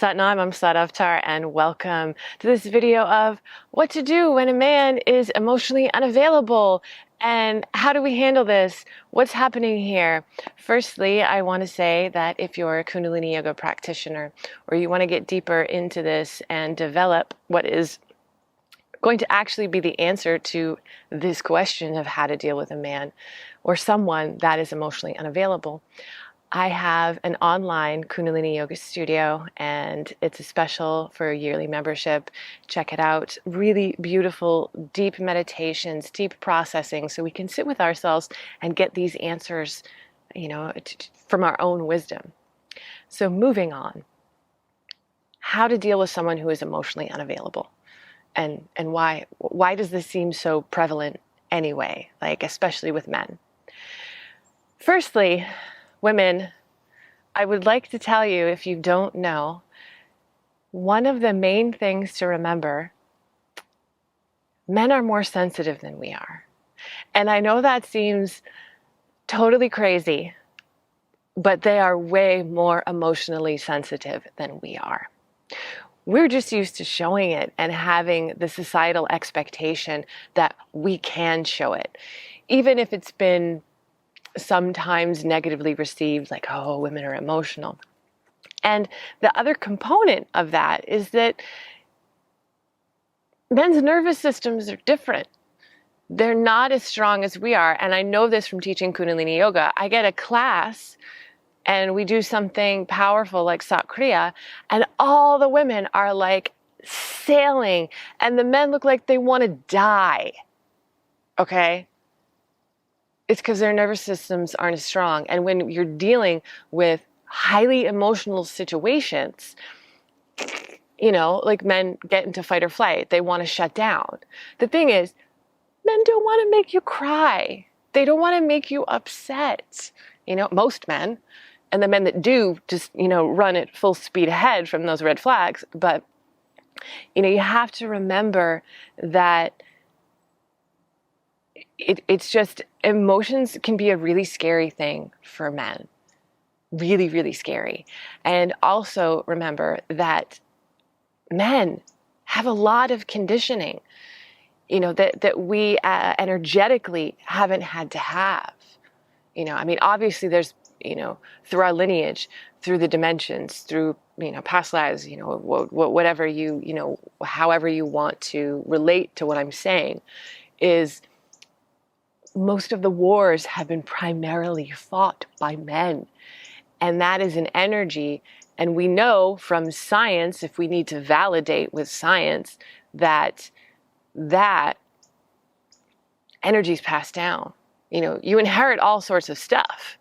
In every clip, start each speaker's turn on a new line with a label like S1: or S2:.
S1: Satnam, I'm Satavtar, and welcome to this video of what to do when a man is emotionally unavailable and how do we handle this? What's happening here? Firstly, I want to say that if you're a Kundalini Yoga practitioner or you want to get deeper into this and develop what is going to actually be the answer to this question of how to deal with a man or someone that is emotionally unavailable, I have an online Kundalini Yoga studio, and it's a special for a yearly membership. Check it out. Really beautiful, deep meditations, deep processing, so we can sit with ourselves and get these answers, from our own wisdom. So moving on, how to deal with someone who is emotionally unavailable, and why does this seem so prevalent anyway, especially with men? Firstly, women, I would like to tell you, if you don't know, one of the main things to remember, men are more sensitive than we are. And I know that seems totally crazy, but they are way more emotionally sensitive than we are. We're just used to showing it and having the societal expectation that we can show it, even if it's been sometimes negatively received, like, oh, women are emotional. And the other component of that is that men's nervous systems are different. They're not as strong as we are. And I know this from teaching Kundalini Yoga. I get a class and we do something powerful like Sat Kriya, and all the women are like sailing and the men look like they want to die. Okay? It's because their nervous systems aren't as strong. And when you're dealing with highly emotional situations, like men get into fight or flight, they want to shut down. The thing is, men don't want to make you cry. They don't want to make you upset. Most men, and the men that do just, run at full speed ahead from those red flags. But, you have to remember that it's just, emotions can be a really scary thing for men. Really, really scary. And also remember that men have a lot of conditioning, that we energetically haven't had to have. Obviously there's, through our lineage, through the dimensions, through, past lives, whatever however you want to relate to what I'm saying, is most of the wars have been primarily fought by men. And that is an energy. And we know from science, if we need to validate with science, that energy is passed down. You inherit all sorts of stuff.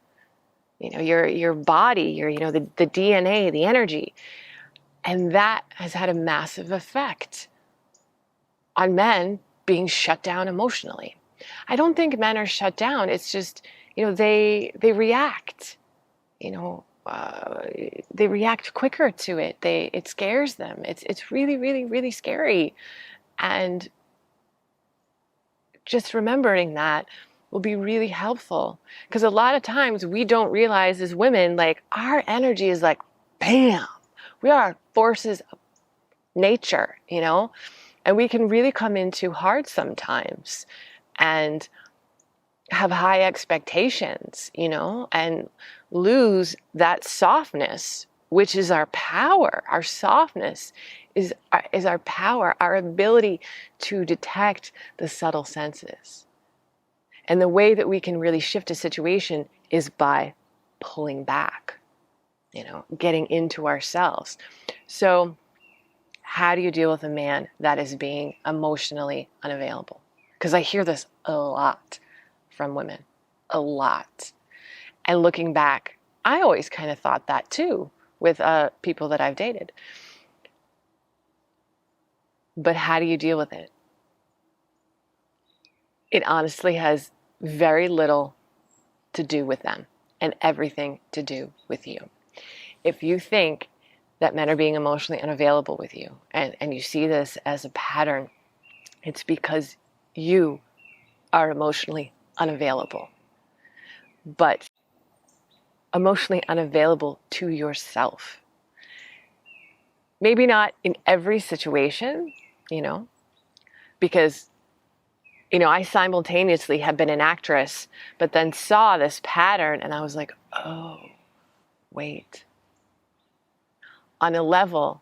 S1: Your body, the DNA, the energy. And that has had a massive effect on men being shut down emotionally. I don't think men are shut down. It's just, they react, they react quicker to it. It scares them. It's really, really, really scary. And just remembering that will be really helpful, because a lot of times we don't realize as women, our energy is like, bam, we are forces of nature, and we can really come in too hard sometimes and have high expectations, and lose that softness, which is our power. Our softness is our power, our ability to detect the subtle senses. And the way that we can really shift a situation is by pulling back, getting into ourselves. So how do you deal with a man that is being emotionally unavailable? Because I hear this a lot from women, a lot. And looking back, I always kind of thought that too with people that I've dated. But how do you deal with it? It honestly has very little to do with them and everything to do with you. If you think that men are being emotionally unavailable with you, and you see this as a pattern, it's because you are emotionally unavailable. But emotionally unavailable to yourself. Maybe not in every situation, because, I simultaneously have been an actress, but then saw this pattern and I was like, oh, wait. On a level,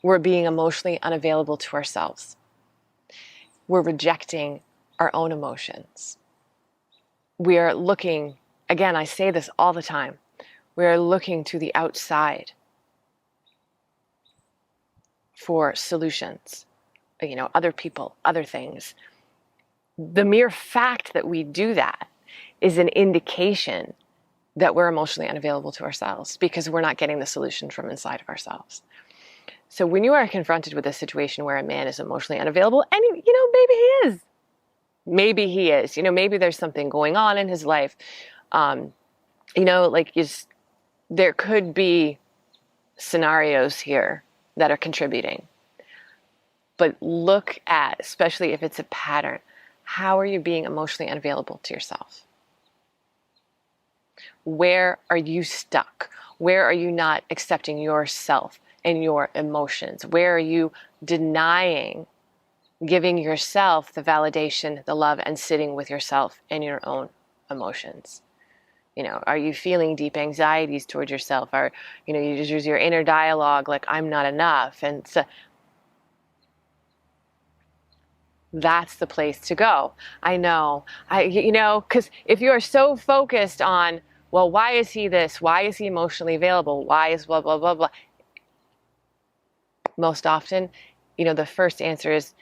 S1: we're being emotionally unavailable to ourselves. We're rejecting our own emotions. We are looking, again, I say this all the time, we are looking to the outside for solutions, other people, other things. The mere fact that we do that is an indication that we're emotionally unavailable to ourselves because we're not getting the solution from inside of ourselves. So when you are confronted with a situation where a man is emotionally unavailable, and maybe he is. Maybe he is. Maybe there's something going on in his life. There could be scenarios here that are contributing. But look at, especially if it's a pattern, how are you being emotionally unavailable to yourself? Where are you stuck? Where are you not accepting yourself and your emotions? Where are you denying giving yourself the validation, the love, and sitting with yourself and your own emotions? Are you feeling deep anxieties towards yourself? Or, you just use your inner dialogue like, I'm not enough. And so that's the place to go. I know, because if you are so focused on, well, why is he this? Why is he emotionally available? Why is blah, blah, blah, blah? Most often, the first answer is,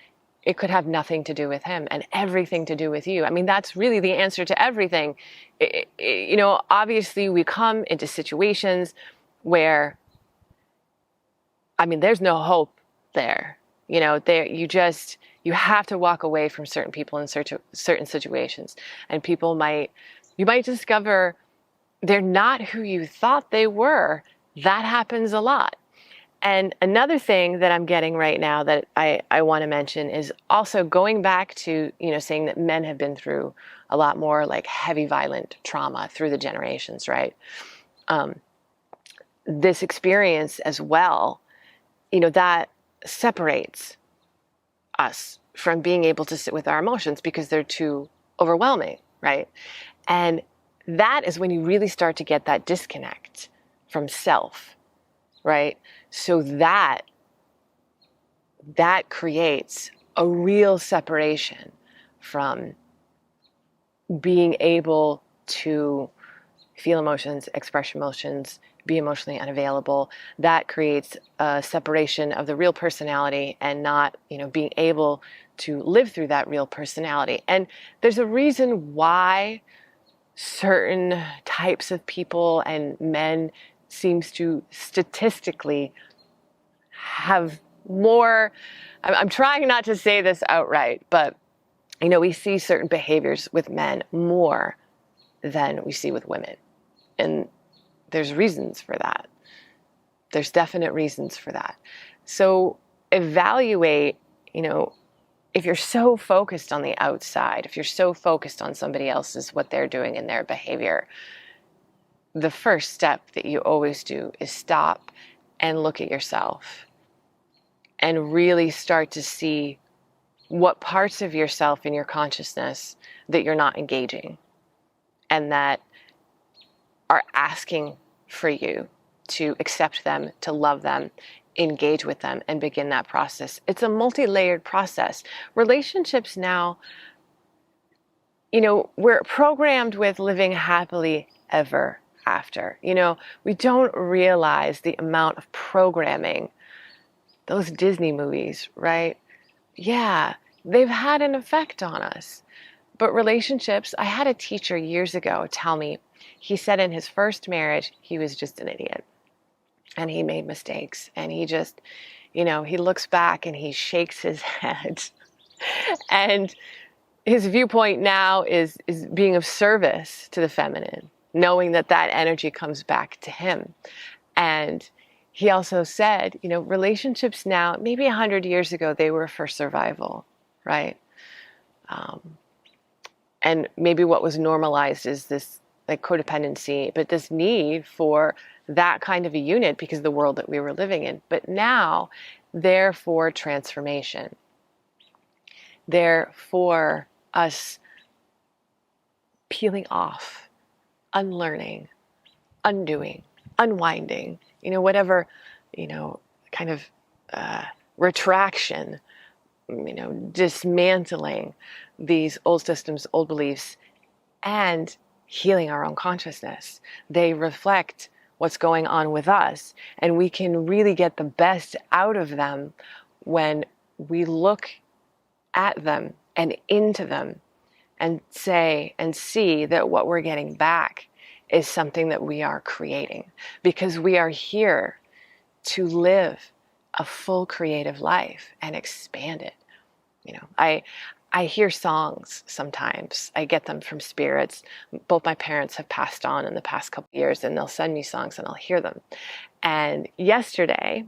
S1: it could have nothing to do with him and everything to do with you. I mean, that's really the answer to everything. Obviously we come into situations where, there's no hope there. You have to walk away from certain people in certain situations. And you might discover they're not who you thought they were. That happens a lot. And another thing that I'm getting right now that I want to mention is also going back to, saying that men have been through a lot more like heavy, violent trauma through the generations, right? This experience as well, that separates us from being able to sit with our emotions because they're too overwhelming, right? And that is when you really start to get that disconnect from self, right? So that creates a real separation from being able to feel emotions, express emotions, be emotionally unavailable. That creates a separation of the real personality and not, being able to live through that real personality. And there's a reason why certain types of people and men seems to statistically have more, I'm trying not to say this outright, but we see certain behaviors with men more than we see with women. And there's reasons for that. There's definite reasons for that. So evaluate, if you're so focused on the outside, if you're so focused on somebody else's, what they're doing in their behavior, the first step that you always do is stop and look at yourself and really start to see what parts of yourself in your consciousness that you're not engaging and that are asking for you to accept them, to love them, engage with them, and begin that process. It's a multi-layered process. Relationships now, we're programmed with living happily ever after. We don't realize the amount of programming, those Disney movies, right? Yeah, they've had an effect on us. But relationships, I had a teacher years ago tell me, he said in his first marriage, he was just an idiot. And he made mistakes. And he just, he looks back and he shakes his head. And his viewpoint now is being of service to the feminine, knowing that energy comes back to him. And he also said, relationships now, maybe 100 years ago, they were for survival, right? And maybe what was normalized is this like codependency, but this need for that kind of a unit because of the world that we were living in. But now they're for transformation. They're for us peeling off, unlearning, undoing, unwinding, whatever, kind of retraction, dismantling these old systems, old beliefs, and healing our own consciousness. They reflect what's going on with us, and we can really get the best out of them when we look at them and into them and say and see that what we're getting back is something that we are creating, because we are here to live a full creative life and expand it. I hear songs sometimes. I get them from spirits. Both my parents have passed on in the past couple of years, and they'll send me songs and I'll hear them. And yesterday,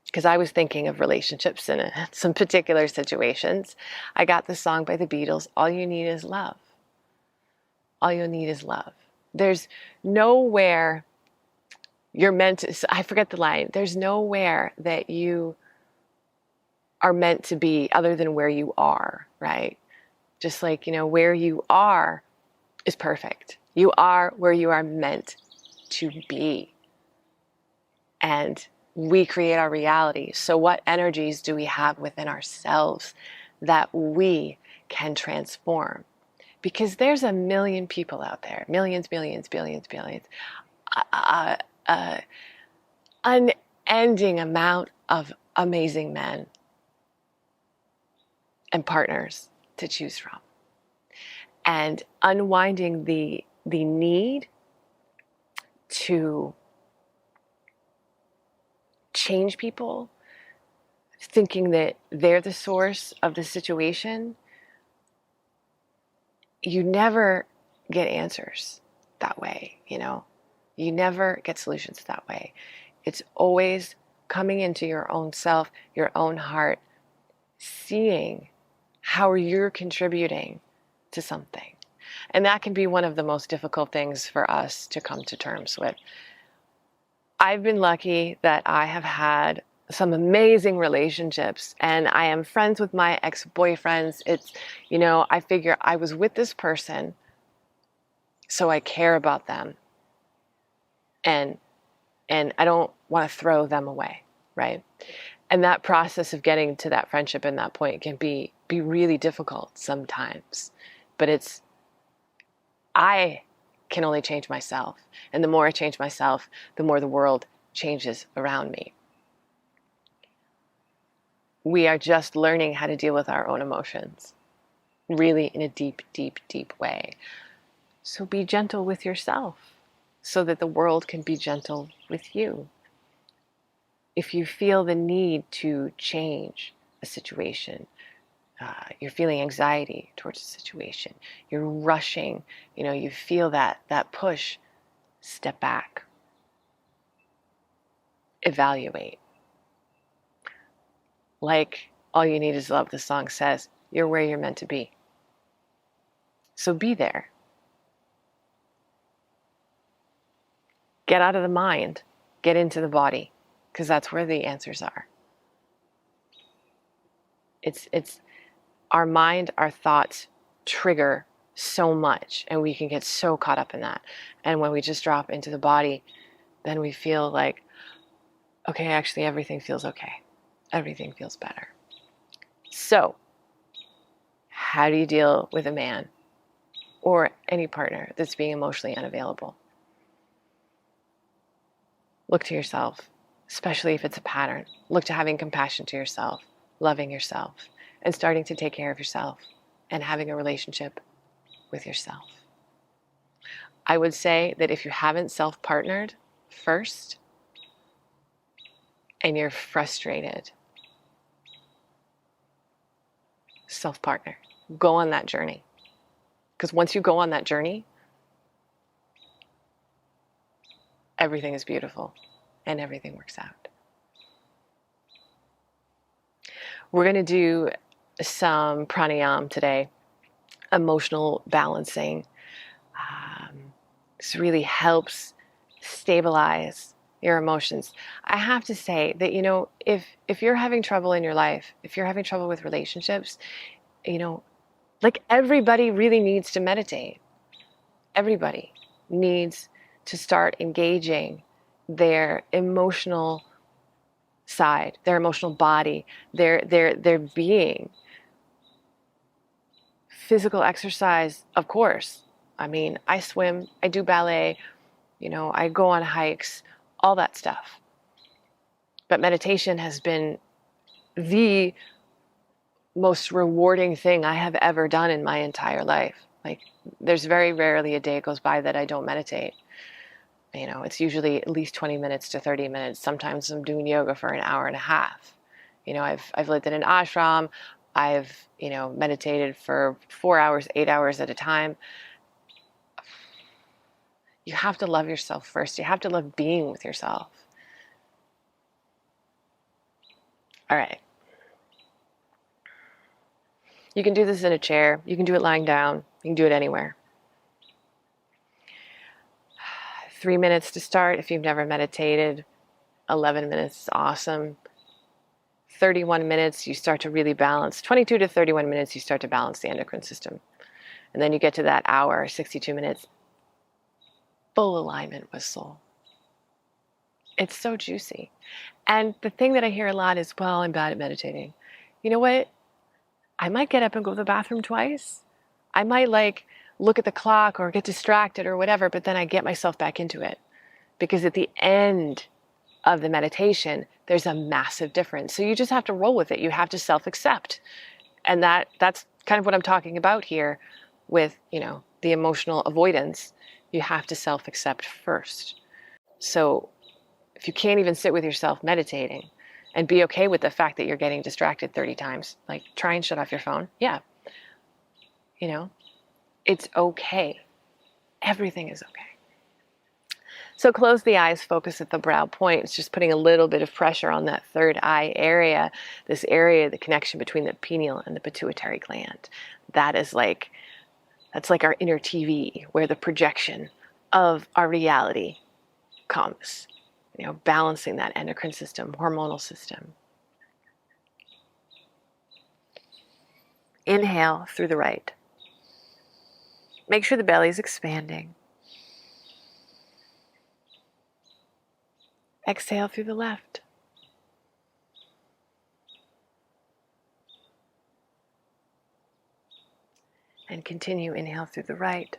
S1: because I was thinking of relationships in some particular situations, I got the song by the Beatles, All You Need Is Love. All you need is love. There's nowhere you're meant to, I forget the line, there's nowhere that you are meant to be other than where you are, right? Just like, where you are is perfect. You are where you are meant to be. And we create our reality. So what energies do we have within ourselves that we can transform? Because there's a million people out there, millions, billions, billions, unending amount of amazing men and partners to choose from. And unwinding the need to change people, thinking that they're the source of the situation, you never get answers that way, You never get solutions that way. It's always coming into your own self, your own heart, seeing how you're contributing to something. And that can be one of the most difficult things for us to come to terms with. I've been lucky that I have had some amazing relationships, and I am friends with my ex-boyfriends. It's, I figure I was with this person, so I care about them. And I don't want to throw them away, right? And that process of getting to that friendship and that point can be really difficult sometimes. But I can only change myself. And the more I change myself, the more the world changes around me. We are just learning how to deal with our own emotions, really in a deep, deep, deep way. So be gentle with yourself so that the world can be gentle with you. If you feel the need to change a situation, you're feeling anxiety towards a situation, you're rushing, you feel that push, step back, evaluate. Like All You Need Is Love, the song says, you're where you're meant to be. So be there. Get out of the mind, get into the body, because that's where the answers are. It's our mind, our thoughts trigger so much, and we can get so caught up in that. And when we just drop into the body, then we feel like, okay, actually everything feels okay. Everything feels better. So, how do you deal with a man or any partner that's being emotionally unavailable? Look to yourself, especially if it's a pattern. Look to having compassion to yourself, loving yourself, and starting to take care of yourself and having a relationship with yourself. I would say that if you haven't self-partnered first and you're frustrated, self-partner. Go on that journey. Because once you go on that journey, everything is beautiful and everything works out. We're going to do some pranayama today, emotional balancing. This really helps stabilize your emotions. I have to say that, if you're having trouble in your life, if you're having trouble with relationships, like everybody really needs to meditate. Everybody needs to start engaging their emotional side, their emotional body, their being. Physical exercise, of course. I mean, I swim, I do ballet, I go on hikes, all that stuff. But meditation has been the most rewarding thing I have ever done in my entire life. Like, there's very rarely a day goes by that I don't meditate. It's usually at least 20 minutes to 30 minutes. Sometimes I'm doing yoga for an hour and a half. I've lived in an ashram. I've, meditated for 4 hours, 8 hours at a time. You have to love yourself first. You have to love being with yourself. All right. You can do this in a chair. You can do it lying down. You can do it anywhere. 3 minutes to start if you've never meditated. 11 minutes is awesome. 31 minutes, you start to really balance. 22 to 31 minutes, you start to balance the endocrine system. And then you get to that hour, 62 minutes, full alignment with soul. It's so juicy. And the thing that I hear a lot is, well, I'm bad at meditating. You know what? I might get up and go to the bathroom twice. I might look at the clock or get distracted or whatever, but then I get myself back into it. Because at the end of the meditation, there's a massive difference. So you just have to roll with it. You have to self-accept. And that's kind of what I'm talking about here with, the emotional avoidance. You have to self-accept first. So if you can't even sit with yourself meditating and be okay with the fact that you're getting distracted 30 times, try and shut off your phone. Yeah. It's okay. Everything is okay. So close the eyes, focus at the brow point. It's just putting a little bit of pressure on that third eye area, this area, the connection between the pineal and the pituitary gland. That's like our inner TV, where the projection of our reality comes. Balancing that endocrine system, hormonal system. Inhale through the right. Make sure the belly is expanding. Exhale through the left. And continue, inhale through the right.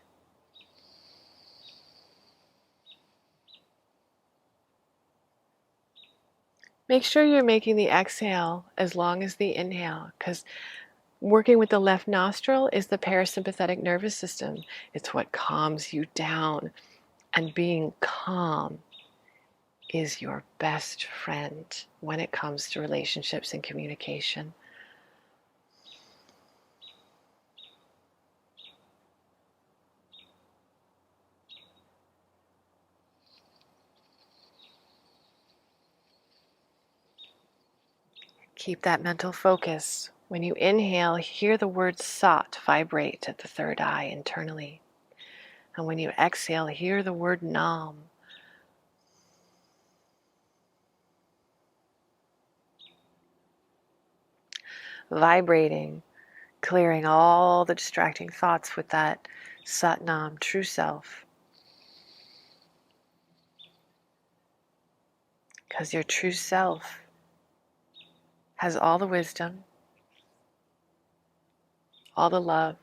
S1: Make sure you're making the exhale as long as the inhale, because working with the left nostril is the parasympathetic nervous system. It's what calms you down. And being calm is your best friend when it comes to relationships and communication. Keep that mental focus. When you inhale, hear the word sat vibrate at the third eye internally. And when you exhale, hear the word nam. Vibrating, clearing all the distracting thoughts with that Sat Nam, true self. Because your true self has all the wisdom, all the love,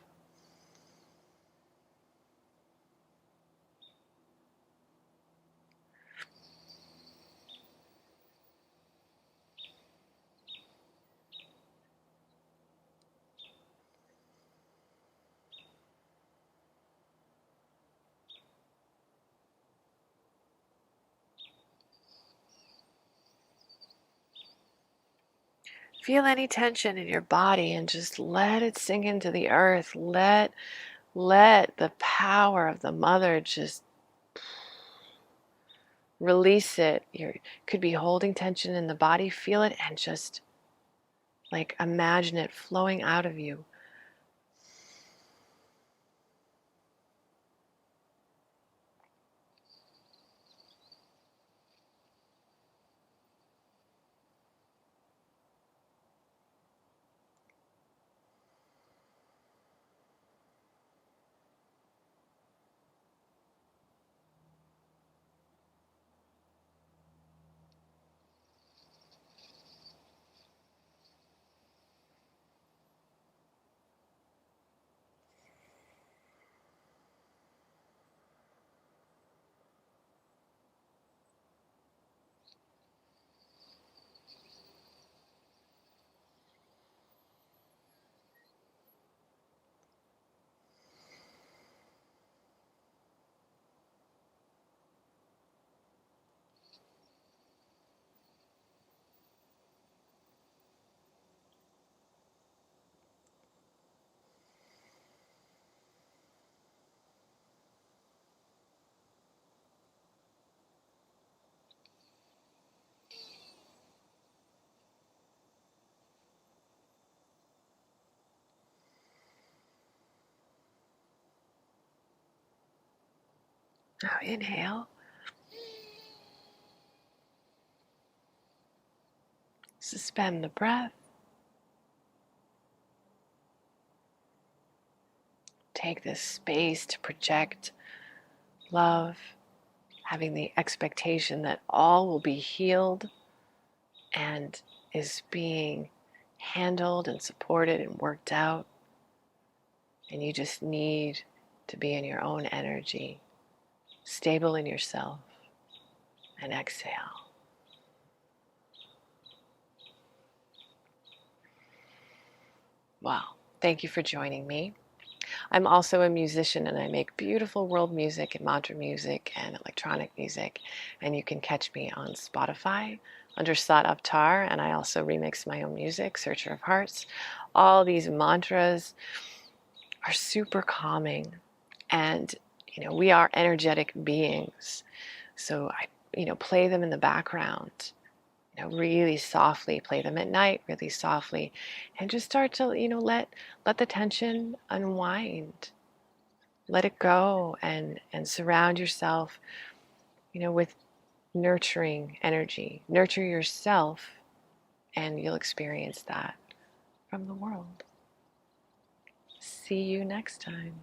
S1: feel any tension in your body and just let it sink into the earth. Let the power of the mother just release it. You could be holding tension in the body. Feel it and just imagine it flowing out of you. Now inhale. Suspend the breath. Take this space to project love, having the expectation that all will be healed and is being handled and supported and worked out. And you just need to be in your own energy, stable in yourself, and exhale. Wow. Thank you for joining me. I'm also a musician, and I make beautiful world music and mantra music and electronic music. And you can catch me on Spotify under Satavtar, and I also remix my own music, Searcher of Hearts. All these mantras are super calming, and we are energetic beings. So I play them in the background, really softly, play them at night really softly, and just start to let the tension unwind. Let it go, and surround yourself with nurturing energy. Nurture yourself, and you'll experience that from the world. See you next time.